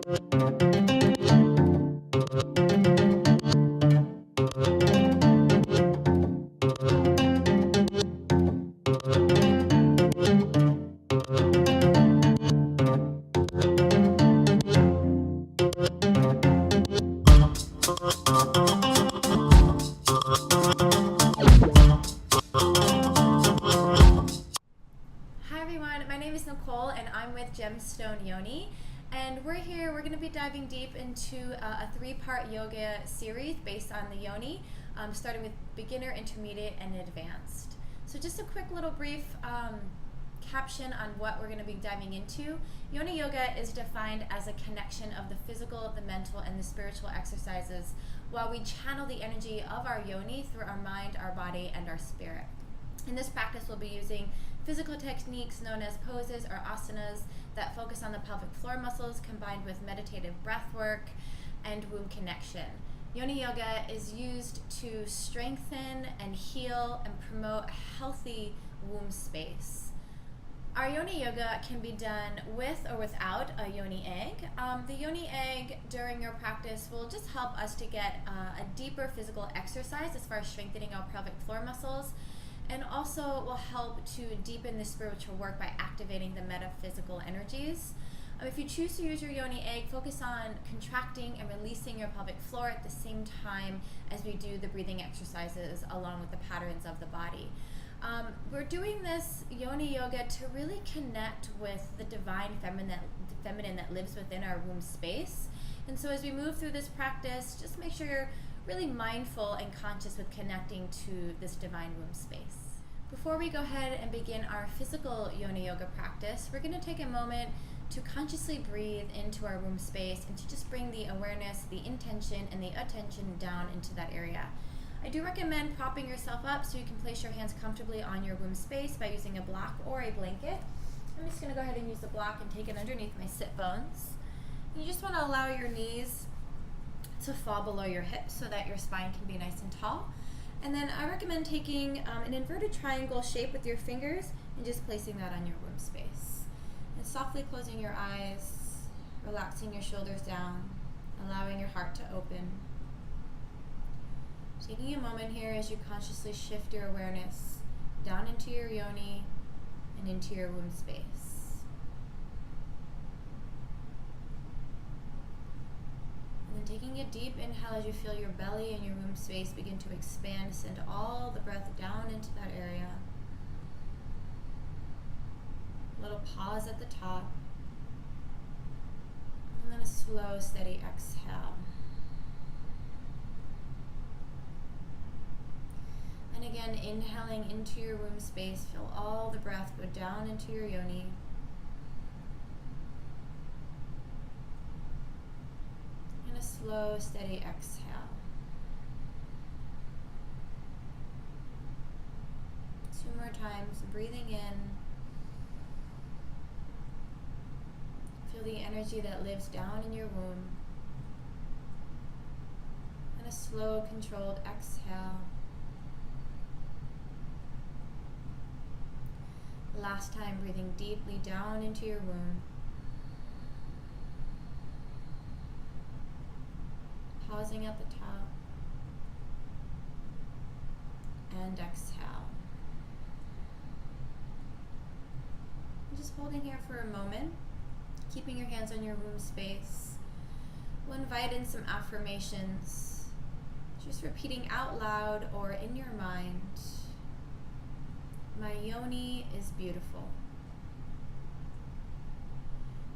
My name is Nichole and I'm with Gemstone Yoni, and we're going to be diving deep into a three-part yoga series based on the Yoni, starting with beginner, intermediate, and advanced. So just a quick little brief caption on what we're going to be diving into. Yoni yoga is defined as a connection of the physical, the mental, and the spiritual exercises while we channel the energy of our yoni through our mind, our body, and our spirit. In this practice, we'll be using physical techniques known as poses or asanas that focus on the pelvic floor muscles combined with meditative breath work and womb connection. Yoni yoga is used to strengthen and heal and promote a healthy womb space. Our yoni yoga can be done with or without a yoni egg. The yoni egg during your practice will just help us to get a deeper physical exercise as far as strengthening our pelvic floor muscles, and also will help to deepen the spiritual work by activating the metaphysical energies. If you choose to use your yoni egg, focus on contracting and releasing your pelvic floor at the same time as we do the breathing exercises along with the patterns of the body. We're doing this yoni yoga to really connect with the divine feminine that lives within our womb space. And so as we move through this practice, just make sure you're really mindful and conscious with connecting to this divine womb space. Before we go ahead and begin our physical yoni yoga practice, we're going to take a moment to consciously breathe into our womb space and to just bring the awareness, the intention, and the attention down into that area. I do recommend propping yourself up so you can place your hands comfortably on your womb space by using a block or a blanket. I'm just going to go ahead and use the block and take it underneath my sit bones. And you just want to allow your knees to fall below your hips so that your spine can be nice and tall. And then I recommend taking an inverted triangle shape with your fingers and just placing that on your womb space. And softly closing your eyes, relaxing your shoulders down, allowing your heart to open. Taking a moment here as you consciously shift your awareness down into your yoni and into your womb space. And then taking a deep inhale as you feel your belly and your womb space begin to expand, send all the breath down into that area. A little pause at the top. And then a slow, steady exhale. And again, inhaling into your womb space, feel all the breath go down into your yoni. And a slow, steady exhale. 2 more times, breathing in. Feel the energy that lives down in your womb. And a slow, controlled exhale. Last time, breathing deeply down into your womb. Pausing at the top. And exhale. And just holding here for a moment, keeping your hands on your womb space. We'll invite in some affirmations, just repeating out loud or in your mind. My yoni is beautiful.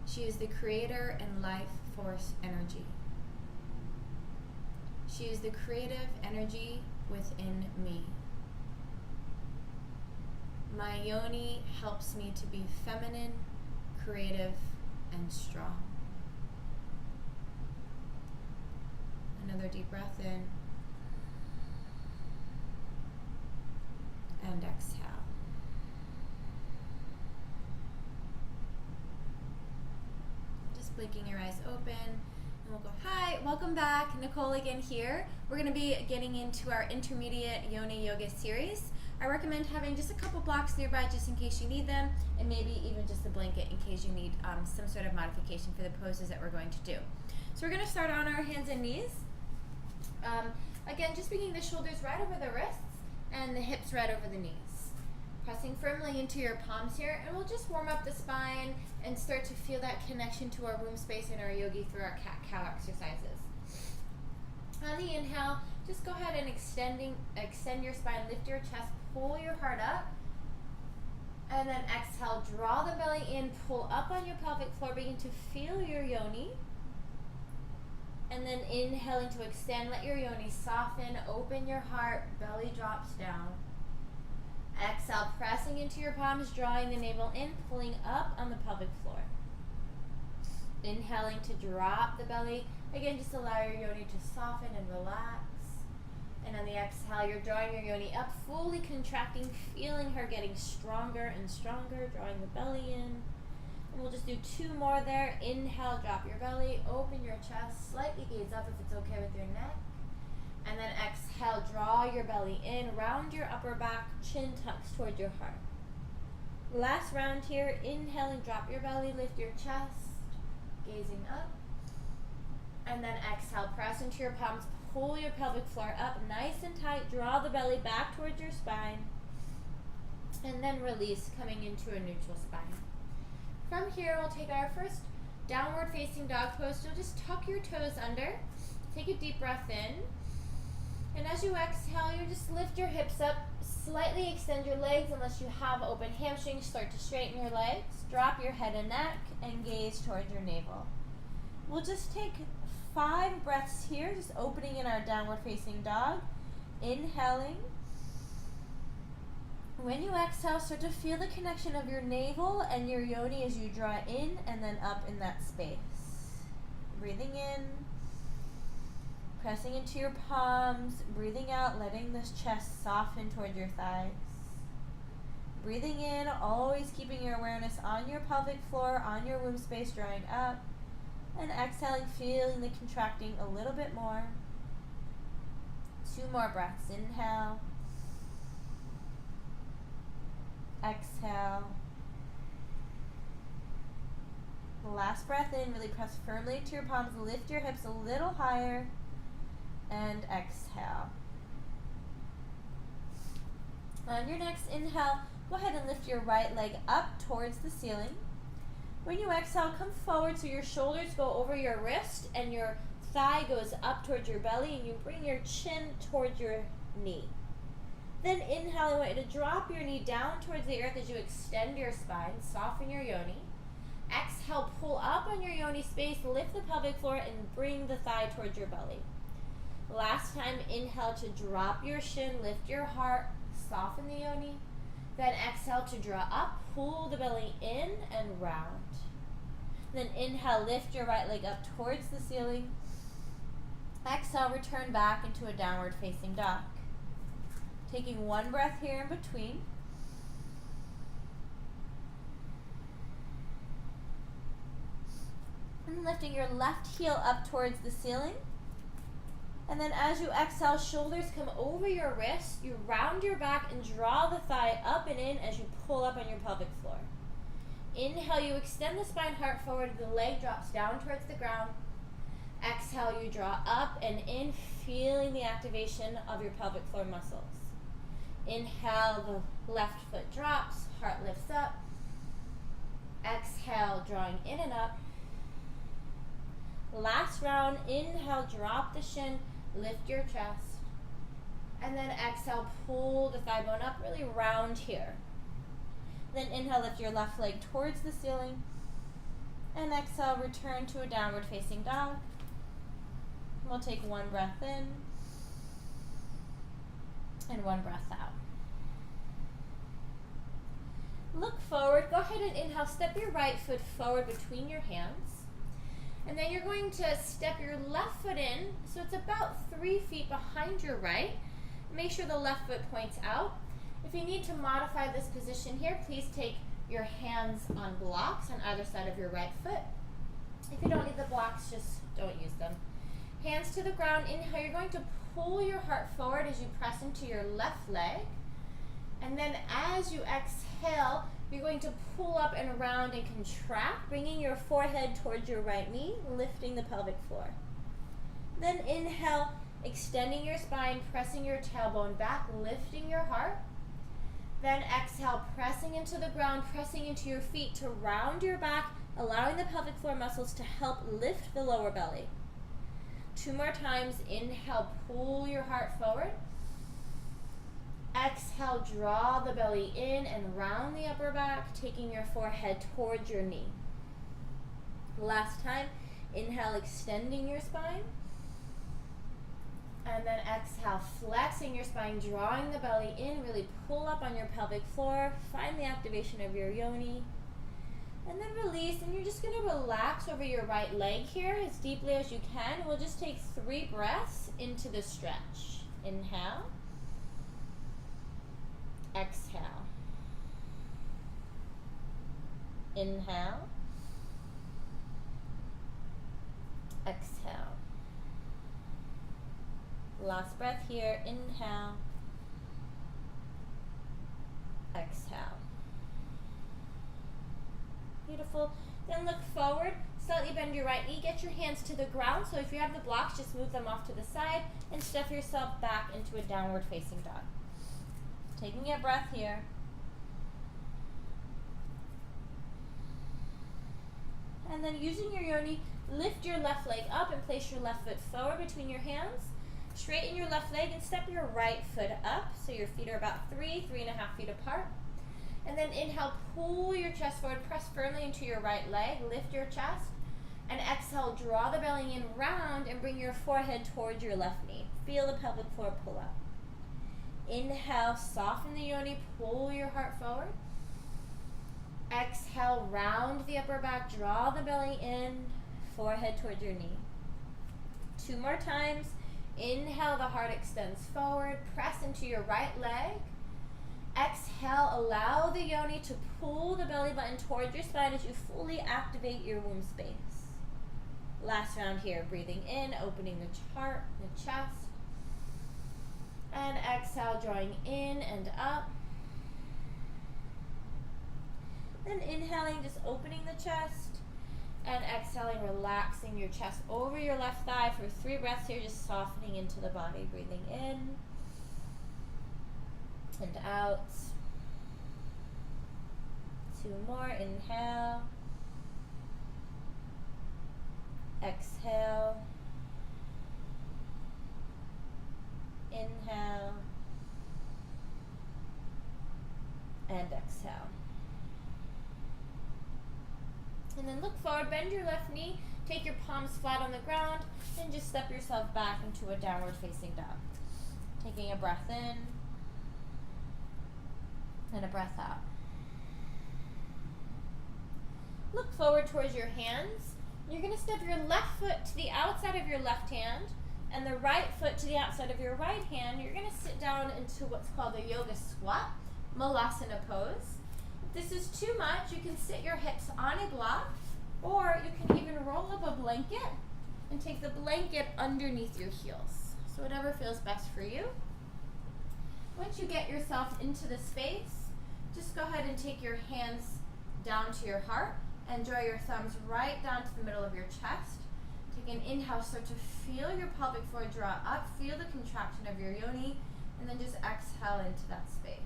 She is the creator and life force energy. She is the creative energy within me. My yoni helps me to be feminine, creative, and strong. Another deep breath in. And exhale. Blinking your eyes open, and we'll go, hi, welcome back, Nichole again here. We're going to be getting into our intermediate yoni yoga series. I recommend having just a couple blocks nearby just in case you need them, and maybe even just a blanket in case you need some sort of modification for the poses that we're going to do. So we're going to start on our hands and knees. Again, just bringing the shoulders right over the wrists and the hips right over the knees. Pressing firmly into your palms here, and we'll just warm up the spine and start to feel that connection to our womb space and our yogi through our cat-cow exercises. On the inhale, just go ahead and extend your spine, lift your chest, pull your heart up, and then exhale, draw the belly in, pull up on your pelvic floor, begin to feel your yoni, and then inhaling to extend, let your yoni soften, open your heart, belly drops down. Exhale, pressing into your palms, drawing the navel in, pulling up on the pelvic floor. Inhaling to drop the belly. Again, just allow your yoni to soften and relax. And on the exhale, you're drawing your yoni up, fully contracting, feeling her getting stronger and stronger, drawing the belly in. And we'll just do 2 more there. Inhale, drop your belly, open your chest, slightly gaze up if it's okay with your neck. And then exhale, draw your belly in, round your upper back, chin tucks toward your heart. Last round here, inhaling, drop your belly, lift your chest, gazing up. And then exhale, press into your palms, pull your pelvic floor up nice and tight, draw the belly back towards your spine, and then release, coming into a neutral spine. From here, we'll take our first downward facing dog pose. So just tuck your toes under, take a deep breath in, and as you exhale, you just lift your hips up, slightly extend your legs unless you have open hamstrings, start to straighten your legs, drop your head and neck, and gaze towards your navel. We'll just take 5 breaths here, just opening in our downward facing dog, inhaling. When you exhale, start to feel the connection of your navel and your yoni as you draw in and then up in that space. Breathing in, pressing into your palms, breathing out, letting this chest soften toward your thighs. Breathing in, always keeping your awareness on your pelvic floor, on your womb space, drawing up. And exhaling, feeling the contracting a little bit more. 2 more breaths. Inhale. Exhale. Last breath in, really press firmly into your palms, lift your hips a little higher, and exhale. On your next inhale, go ahead and lift your right leg up towards the ceiling. When you exhale, come forward so your shoulders go over your wrist and your thigh goes up towards your belly, and you bring your chin towards your knee. Then inhale, I want you to drop your knee down towards the earth as you extend your spine, soften your yoni. Exhale, pull up on your yoni space, lift the pelvic floor, and bring the thigh towards your belly. Last time, inhale to drop your shin, lift your heart, soften the yoni. Then exhale to draw up, pull the belly in and round. Then inhale, lift your right leg up towards the ceiling. Exhale, return back into a downward facing dog. Taking 1 breath here in between. And lifting your left heel up towards the ceiling. And then as you exhale, shoulders come over your wrists. You round your back and draw the thigh up and in as you pull up on your pelvic floor. Inhale, you extend the spine, heart forward. The leg drops down towards the ground. Exhale, you draw up and in, feeling the activation of your pelvic floor muscles. Inhale, the left foot drops, heart lifts up. Exhale, drawing in and up. Last round, inhale, drop the shin, lift your chest. And then exhale, pull the thigh bone up, really round here. Then inhale, lift your left leg towards the ceiling. And exhale, return to a downward facing dog. We'll take 1 breath in and 1 breath out. Look forward. Go ahead and inhale. Step your right foot forward between your hands. And then you're going to step your left foot in, so it's about 3 feet behind your right. Make sure the left foot points out. If you need to modify this position here, please take your hands on blocks on either side of your right foot. If you don't need the blocks, just don't use them. Hands to the ground. Inhale, you're going to pull your heart forward as you press into your left leg. And then as you exhale, you're going to pull up and around and contract, bringing your forehead towards your right knee, lifting the pelvic floor. Then inhale, extending your spine, pressing your tailbone back, lifting your heart. Then exhale, pressing into the ground, pressing into your feet to round your back, allowing the pelvic floor muscles to help lift the lower belly. 2 more times. Inhale, pull your heart forward. Exhale, draw the belly in and round the upper back, taking your forehead towards your knee. Last time. Inhale, extending your spine. And then exhale, flexing your spine, drawing the belly in, really pull up on your pelvic floor, find the activation of your yoni, and then release, and you're just going to relax over your right leg here as deeply as you can. We'll just take 3 breaths into the stretch. Inhale, exhale, inhale, exhale. Last breath here. Inhale, exhale. Beautiful. Then look forward, slightly bend your right knee, get your hands to the ground. So if you have the blocks, just move them off to the side and step yourself back into a downward facing dog. Taking a breath here. And then using your yoni, lift your left leg up and place your left foot forward between your hands. Straighten your left leg and step your right foot up so your feet are about 3.5 feet apart. And then inhale, pull your chest forward, press firmly into your right leg, lift your chest. And exhale, draw the belly in round and bring your forehead towards your left knee. Feel the pelvic floor pull up. Inhale, soften the yoni, pull your heart forward. Exhale, round the upper back, draw the belly in, forehead towards your knee. 2 more times. Inhale, the heart extends forward, press into your right leg. Exhale, allow the yoni to pull the belly button towards your spine as you fully activate your womb space. Last round here, breathing in, opening the heart, the chest. And exhale, drawing in and up. Then inhaling, just opening the chest. And exhaling, relaxing your chest over your left thigh for 3 breaths here, just softening into the body, breathing in and out. 2 more, inhale, exhale, inhale, and exhale. And then look forward, bend your left knee, take your palms flat on the ground, and just step yourself back into a downward facing dog. Taking a breath in, and a breath out. Look forward towards your hands. You're going to step your left foot to the outside of your left hand, and the right foot to the outside of your right hand. You're going to sit down into what's called a yoga squat, Malasana pose. If this is too much, you can sit your hips on a block, or you can even roll up a blanket and take the blanket underneath your heels. So whatever feels best for you. Once you get yourself into the space, just go ahead and take your hands down to your heart and draw your thumbs right down to the middle of your chest. Take an inhale, start to feel your pelvic floor draw up, feel the contraction of your yoni, and then just exhale into that space.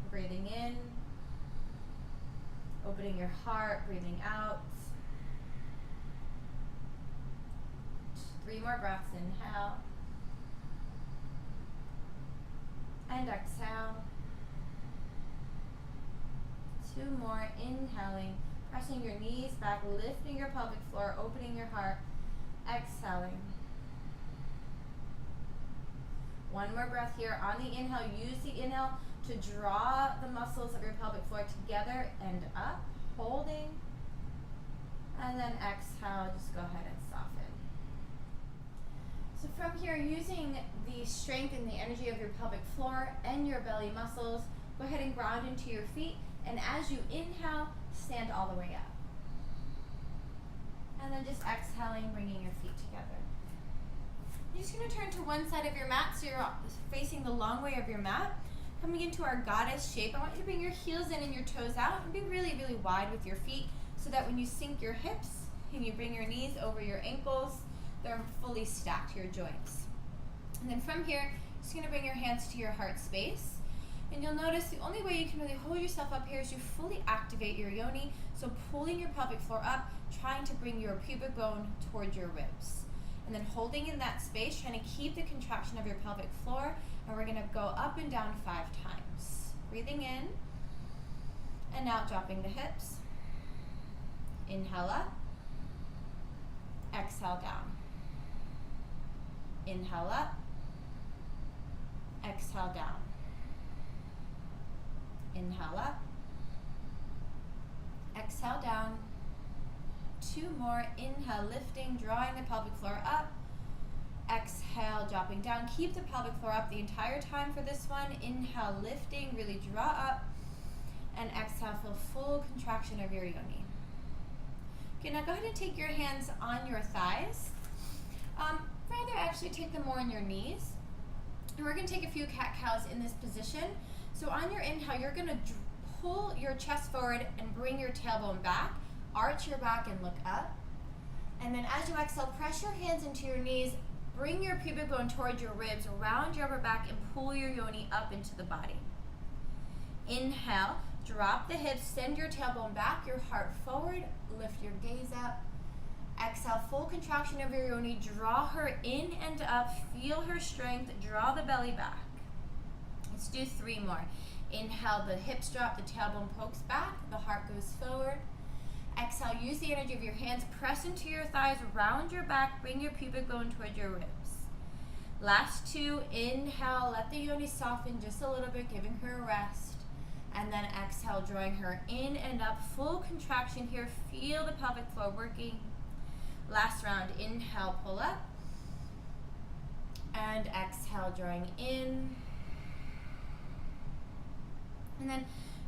Breathing in, opening your heart, breathing out. 3 more breaths, inhale. And exhale. 2 more, inhaling, pressing your knees back, lifting your pelvic floor, opening your heart, exhaling. 1 more breath here. On the inhale, use the inhale to draw the muscles of your pelvic floor together and up, holding. And then exhale, just go ahead and soften. So from here, using the strength and the energy of your pelvic floor and your belly muscles, go ahead and ground into your feet. And as you inhale, stand all the way up. And then just exhaling, bringing your feet together. You're just going to turn to one side of your mat so you're facing the long way of your mat. Coming into our goddess shape, I want you to bring your heels in and your toes out and be really, really wide with your feet so that when you sink your hips and you bring your knees over your ankles, they're fully stacked, your joints. And then from here, just going to bring your hands to your heart space. And you'll notice the only way you can really hold yourself up here is you fully activate your yoni. So pulling your pelvic floor up, trying to bring your pubic bone towards your ribs. And then holding in that space, trying to keep the contraction of your pelvic floor. And we're going to go up and down 5 times. Breathing in and out, dropping the hips. Inhale up. Exhale down. Inhale up. Exhale down. Inhale up. Exhale down. 2 more. Inhale, lifting, drawing the pelvic floor up. Exhale, dropping down. Keep the pelvic floor up the entire time for this one. Inhale, lifting, really draw up. And exhale, feel full contraction of your yoni. Okay, now go ahead and take your hands on your thighs. Rather actually take them more on your knees. And we're going to take a few cat-cows in this position. So on your inhale, you're going to pull your chest forward and bring your tailbone back. Arch your back and look up. And then as you exhale, press your hands into your knees. Bring your pubic bone towards your ribs, around your upper back, and pull your yoni up into the body. Inhale, drop the hips, send your tailbone back, your heart forward, lift your gaze up. Exhale, full contraction of your yoni, draw her in and up, feel her strength, draw the belly back. Let's do 3 more. Inhale, the hips drop, the tailbone pokes back, the heart goes forward. Exhale, use the energy of your hands, press into your thighs, round your back, bring your pubic bone towards your ribs. Last 2, inhale, let the yoni soften just a little bit, giving her a rest. And then exhale, drawing her in and up, full contraction here, feel the pelvic floor working. Last round, inhale, pull up. And exhale, drawing in. And then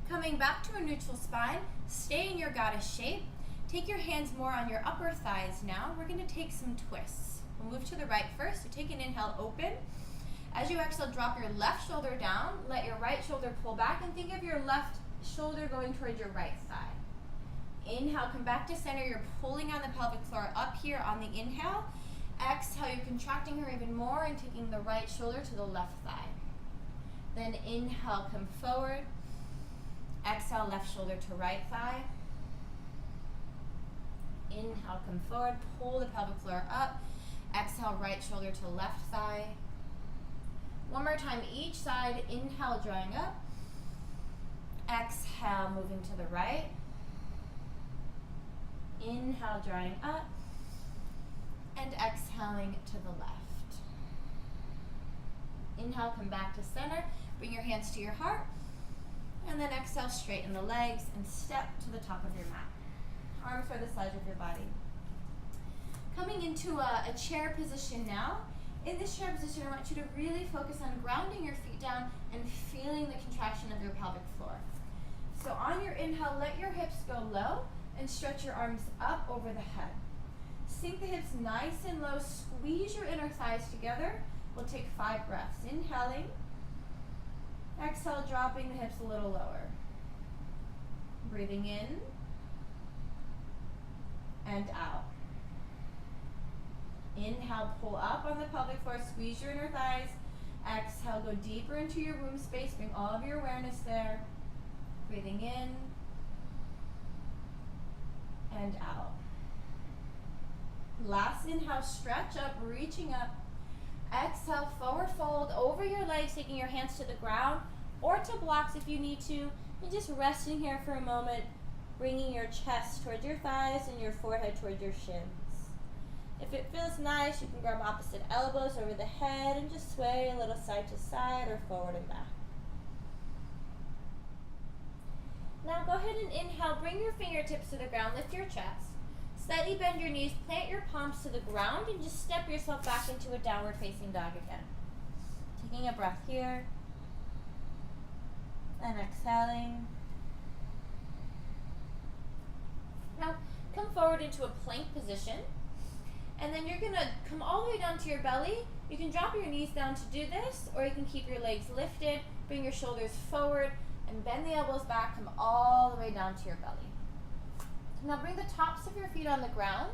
coming back to a neutral spine, stay in your goddess shape. Take your hands more on your upper thighs now. We're going to take some twists. We'll move to the right first. So take an inhale, open. As you exhale, drop your left shoulder down. Let your right shoulder pull back and think of your left shoulder going towards your right thigh. Inhale, come back to center. You're pulling on the pelvic floor up here on the inhale. Exhale, you're contracting her even more and taking the right shoulder to the left thigh. Then inhale, come forward. Exhale, left shoulder to right thigh. Inhale, come forward, pull the pelvic floor up. Exhale, right shoulder to left thigh. One more time, each side. Inhale, drawing up. Exhale, moving to the right. Inhale, drawing up. And exhaling to the left. Inhale, come back to center. Bring your hands to your heart. And then exhale, straighten the legs and step to the top of your mat. Arms are the size of your body. Coming into a chair position now. In this chair position, I want you to really focus on grounding your feet down and feeling the contraction of your pelvic floor. So on your inhale, let your hips go low and stretch your arms up over the head. Sink the hips nice and low. Squeeze your inner thighs together. We'll take 5 breaths. Inhaling. Exhale, dropping the hips a little lower. Breathing in and out. Inhale, pull up on the pelvic floor, squeeze your inner thighs. Exhale, go deeper into your womb space, bring all of your awareness there. Breathing in and out. Last inhale, stretch up, reaching up. Exhale, forward fold over your legs, taking your hands to the ground or to blocks if you need to. And just resting here for a moment, bringing your chest towards your thighs and your forehead towards your shins. If it feels nice, you can grab opposite elbows over the head and just sway a little side to side or forward and back. Now go ahead and inhale, bring your fingertips to the ground, lift your chest. Slightly bend your knees, plant your palms to the ground, and just step yourself back into a downward facing dog again. Taking a breath here, and exhaling. Now come forward into a plank position. And then you're gonna come all the way down to your belly. You can drop your knees down to do this, or you can keep your legs lifted, bring your shoulders forward, and bend the elbows back, come all the way down to your belly. Now bring the tops of your feet on the ground.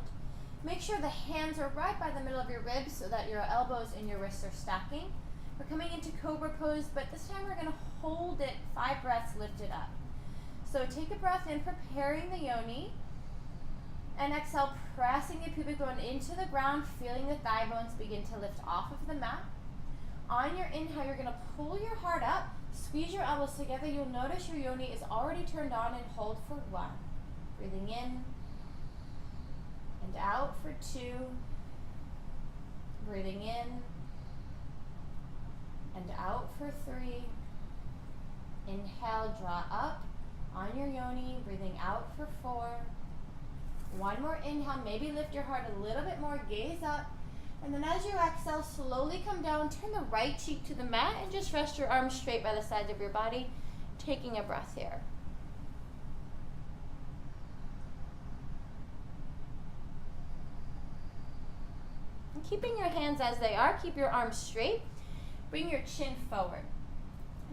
Make sure the hands are right by the middle of your ribs so that your elbows and your wrists are stacking. We're coming into Cobra Pose, but this time we're gonna hold it 5 breaths lifted up. So take a breath in, preparing the yoni, and exhale, pressing the pubic bone into the ground, feeling the thigh bones begin to lift off of the mat. On your inhale, you're gonna pull your heart up, squeeze your elbows together. You'll notice your yoni is already turned on, and hold for 1. Breathing in and out for 2. Breathing in and out for 3. Inhale, draw up on your yoni, breathing out for 4. 1 more inhale, maybe lift your heart a little bit more, gaze up. And then as you exhale, slowly come down, turn the right cheek to the mat, and just rest your arms straight by the sides of your body, taking a breath here. And keeping your hands as they are, keep your arms straight, bring your chin forward.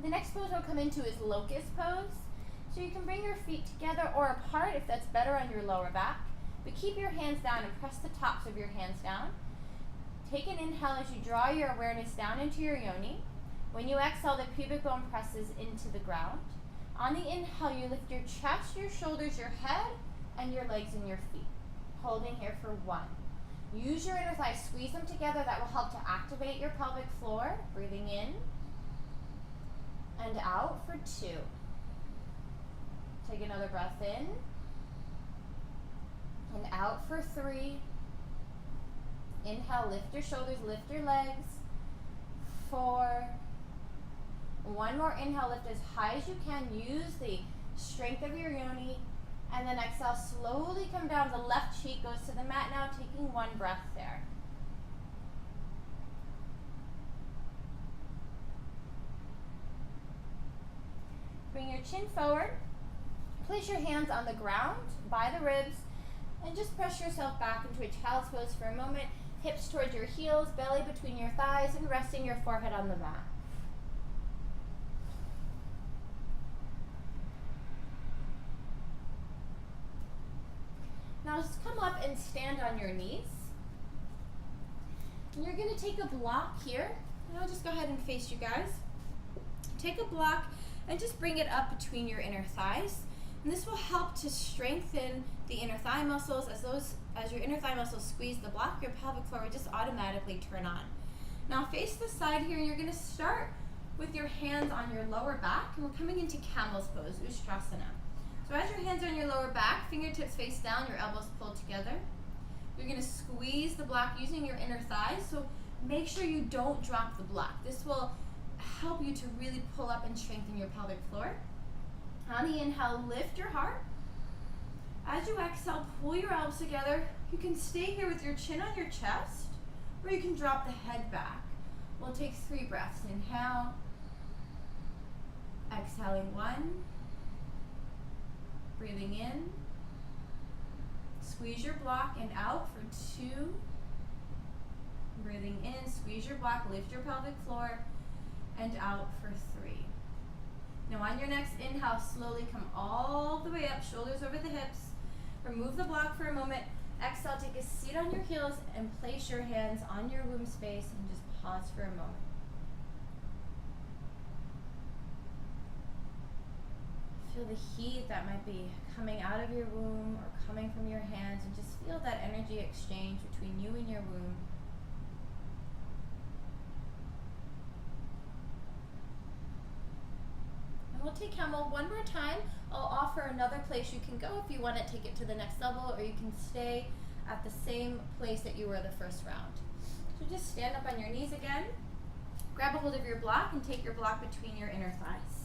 The next pose we'll come into is Locust Pose. So you can bring your feet together or apart if that's better on your lower back, but keep your hands down and press the tops of your hands down. Take an inhale as you draw your awareness down into your yoni. When you exhale, the pubic bone presses into the ground. On the inhale, you lift your chest, your shoulders, your head, and your legs and your feet. Holding here for 1. Use your inner thighs, squeeze them together. That will help to activate your pelvic floor. Breathing in and out for 2. Take another breath in and out for 3. Inhale, lift your shoulders, lift your legs. 4. 1 more inhale, lift as high as you can. Use the strength of your yoni. And then exhale, slowly come down. The left cheek goes to the mat now, taking 1 breath there. Bring your chin forward. Place your hands on the ground by the ribs, and just press yourself back into a child's pose for a moment. Hips towards your heels, belly between your thighs, and resting your forehead on the mat. Now just come up and stand on your knees. And you're going to take a block here, and I'll just go ahead and face you guys. Take a block and just bring it up between your inner thighs. And this will help to strengthen the inner thigh muscles. As your inner thigh muscles squeeze the block, your pelvic floor will just automatically turn on. Now face the side here, and you're going to start with your hands on your lower back, and we're coming into Camels Pose, Ustrasana. So as your hands are on your lower back, fingertips face down, your elbows pulled together. You're going to squeeze the block using your inner thighs, so make sure you don't drop the block. This will help you to really pull up and strengthen your pelvic floor. On the inhale, lift your heart. As you exhale, pull your elbows together. You can stay here with your chin on your chest, or you can drop the head back. We'll take 3 breaths. Inhale, exhaling 1, breathing in, squeeze your block and out for 2, breathing in, squeeze your block, lift your pelvic floor, and out for 3. Now on your next inhale, slowly come all the way up, shoulders over the hips. Remove the block for a moment. Exhale, take a seat on your heels and place your hands on your womb space and just pause for a moment. Feel the heat that might be coming out of your womb or coming from your hands, and just feel that energy exchange between you and your womb. We'll take camel one more time. I'll offer another place you can go if you want to take it to the next level, or you can stay at the same place that you were the first round. So just stand up on your knees again. Grab a hold of your block and take your block between your inner thighs.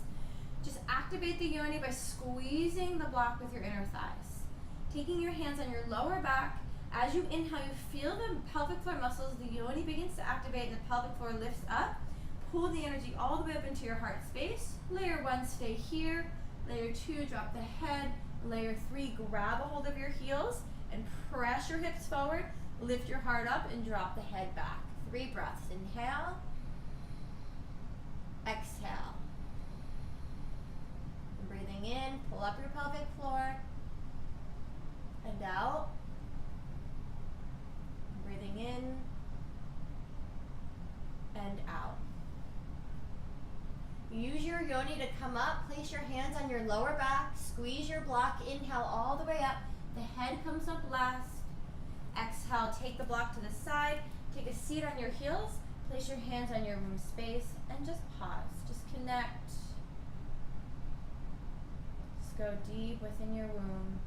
Just activate the yoni by squeezing the block with your inner thighs. Taking your hands on your lower back. As you inhale, you feel the pelvic floor muscles. The yoni begins to activate and the pelvic floor lifts up. Pull the energy all the way up into your heart space. Layer 1, stay here. Layer 2, drop the head. Layer 3, grab a hold of your heels and press your hips forward. Lift your heart up and drop the head back. 3 breaths. Inhale. Exhale. And breathing in, pull up your pelvic floor. And out. And breathing in. And out. Use your yoni to come up. Place your hands on your lower back. Squeeze your block. Inhale all the way up. The head comes up last. Exhale, take the block to the side. Take a seat on your heels. Place your hands on your womb space and just pause. Just connect. Just go deep within your womb.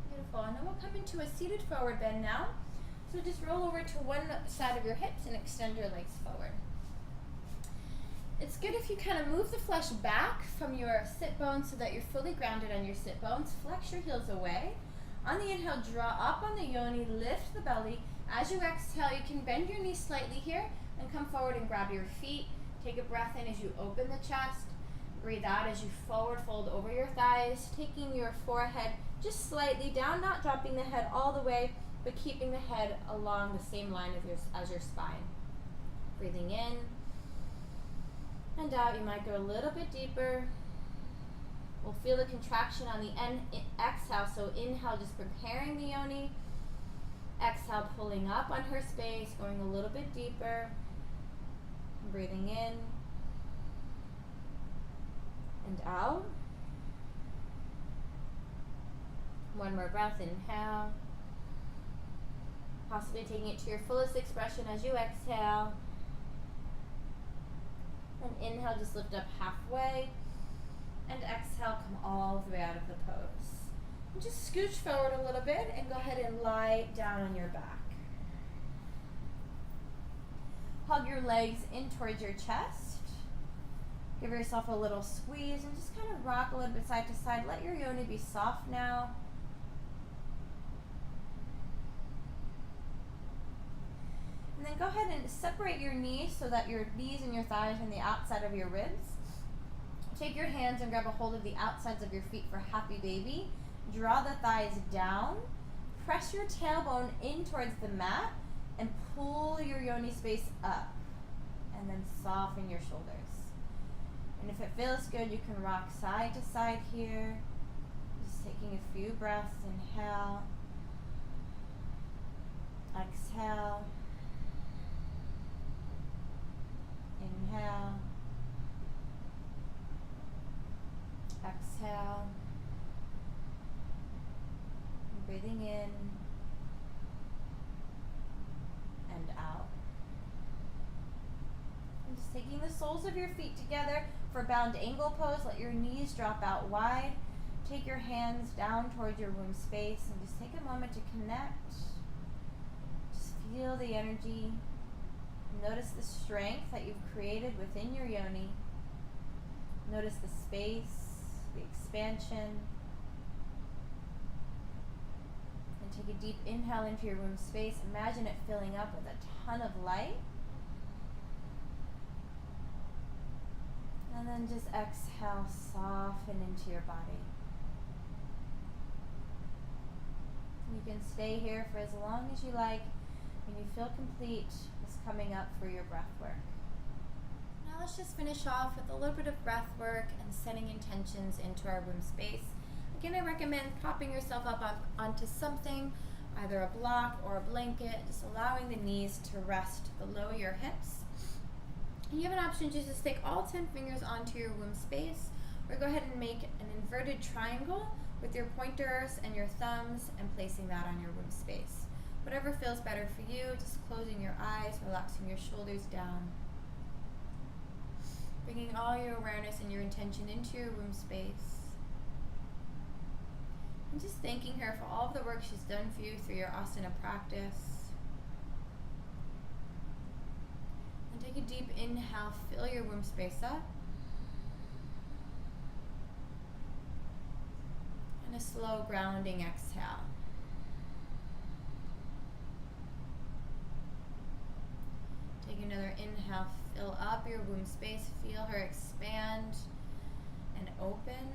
Beautiful. And then we'll come into a seated forward bend now. So just roll over to one side of your hips and extend your legs forward. It's good if you kind of move the flesh back from your sit bones so that you're fully grounded on your sit bones. Flex your heels away. On the inhale, draw up on the yoni, lift the belly. As you exhale, you can bend your knees slightly here and come forward and grab your feet. Take a breath in as you open the chest. Breathe out as you forward fold over your thighs, taking your forehead just slightly down, not dropping the head all the way, but keeping the head along the same line as your spine. Breathing in and out. You might go a little bit deeper. We'll feel the contraction on the end. Exhale, so inhale, just preparing the yoni. Exhale, pulling up on her space, going a little bit deeper. Breathing in and out. One more breath, inhale. Possibly taking it to your fullest expression as you exhale. And inhale, just lift up halfway. And exhale, come all the way out of the pose. And just scooch forward a little bit and go ahead and lie down on your back. Hug your legs in towards your chest. Give yourself a little squeeze and just kind of rock a little bit side to side. Let your yoni be soft now. And then go ahead and separate your knees so that your knees and your thighs are on the outside of your ribs. Take your hands and grab a hold of the outsides of your feet for happy baby. Draw the thighs down. Press your tailbone in towards the mat and pull your yoni space up. And then soften your shoulders. And if it feels good, you can rock side to side here. Just taking a few breaths. Inhale. Exhale. Inhale. Exhale. And breathing in and out. And just taking the soles of your feet together for bound angle pose. Let your knees drop out wide. Take your hands down towards your womb space and just take a moment to connect. Just feel the energy. Notice the strength that you've created within your yoni. Notice the space, the expansion. And take a deep inhale into your womb space. Imagine it filling up with a ton of light. And then just exhale, soften into your body. You can stay here for as long as you like. When you feel complete, it's coming up for your breath work. Now let's just finish off with a little bit of breath work and setting intentions into our womb space. Again, I recommend propping yourself up onto something, either a block or a blanket, just allowing the knees to rest below your hips. And you have an option to just take all 10 fingers onto your womb space, or go ahead and make an inverted triangle with your pointers and your thumbs and placing that on your womb space. Whatever feels better for you, just closing your eyes, relaxing your shoulders down. Bringing all your awareness and your intention into your womb space. And just thanking her for all of the work she's done for you through your asana practice. And take a deep inhale, fill your womb space up. And a slow grounding exhale. Take another inhale, Fill up your womb space. Feel her expand and open.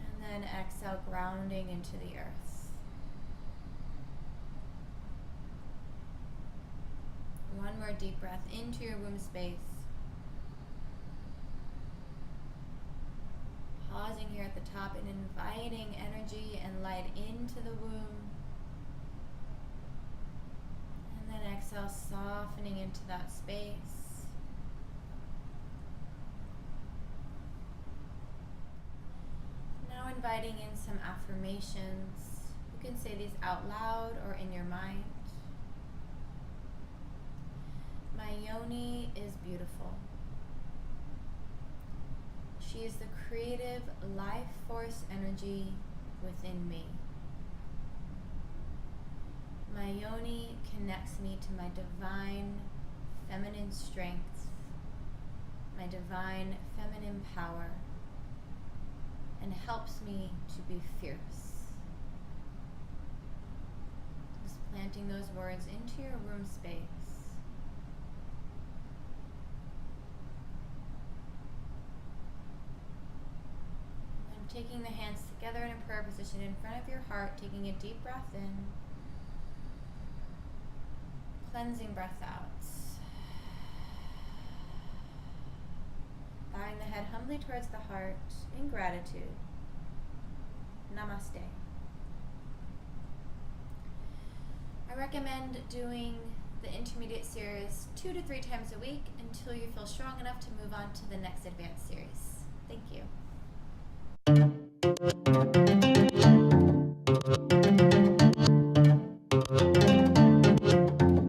And then exhale, grounding into the earth. One more deep breath into your womb space. Pausing here at the top and inviting energy and light into the womb. And then exhale, softening into that space. Now inviting in some affirmations. You can say these out loud or in your mind. My Yoni is beautiful. She is the creative life force energy within me. My Yoni connects me to my divine feminine strength, my divine feminine power, and helps me to be fierce. Just planting those words into your room space. Taking the hands together in a prayer position in front of your heart, taking a deep breath in, cleansing breath out. Bowing the head humbly towards the heart in gratitude. Namaste. I recommend doing the intermediate series 2 to 3 times a week until you feel strong enough to move on to the next advanced series. Thank you.